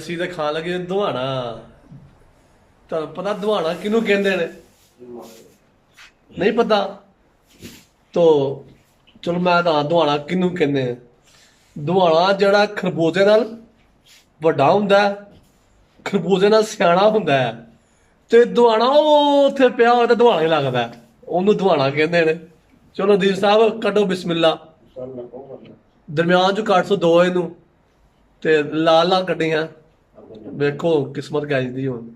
ਅਸੀਂ ਤਾਂ ਖਾਣ ਲੱਗੇ ਦੁਹਾਣਾ। ਤੁਹਾਨੂੰ ਪਤਾ ਦੁਹਾਣਾ ਕਿਹਨੂੰ ਕਹਿੰਦੇ ਨੇ? ਨਹੀਂ ਪਤਾ? ਤੋ ਚਲੋ ਮੈਂ ਤਾਂ ਦੁਹਾਣਾ ਕਿਹਨੂੰ ਕਹਿੰਦੇ ਆ। ਦੁਹਾਣਾ ਜਿਹੜਾ ਖਰਬੂਜੇ ਨਾਲ ਵੱਡਾ ਹੁੰਦਾ, ਖਰਬੂਜੇ ਨਾਲ ਸਿਆਣਾ ਹੁੰਦਾ ਹੈ, ਤੇ ਦੁਹਾਣਾ ਉਹ ਉੱਥੇ ਪਿਆ ਹੋਇਆ ਤਾਂ ਦੁਹਾਣਾ ਹੀ ਲੱਗਦਾ, ਉਹਨੂੰ ਦੁਹਾਣਾ ਕਹਿੰਦੇ ਨੇ। ਚਲੋ ਦੀਪ ਸਾਹਿਬ ਕੱਢੋ ਬਿਸਮਿਲ੍ਲਾ। ਦਰਮਿਆਨ ਚ ਕੱਟ ਸੋ ਦੋ ਇਹਨੂੰ, ਤੇ ਲਾਲ ਲਾਲ ਕੱਢੀਆਂ। ਵੇਖੋ ਕਿਸਮਤ ਗਾਈ ਦੀ ਹੁਣ।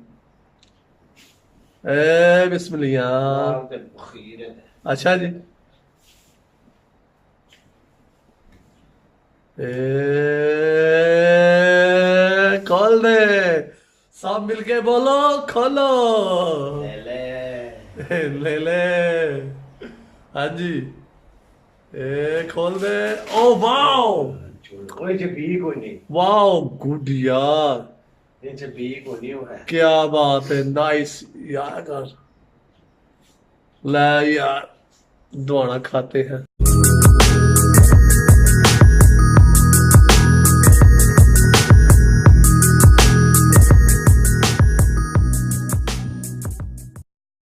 ਏ ਬਿਸਮਿਲ੍ਲਾ। ਅੱਛਾ ਜੀ। खोल दे, सब मिलके बोलो खोलो। ले ले। हाँ जी, खोल दे। ओ वाओ, कोई च भी कोई नहीं, वाओ गुड यार, ये च भी कोई नहीं हुआ है। क्या बात है, नाइस यार। ले यार दुआना खाते हैं।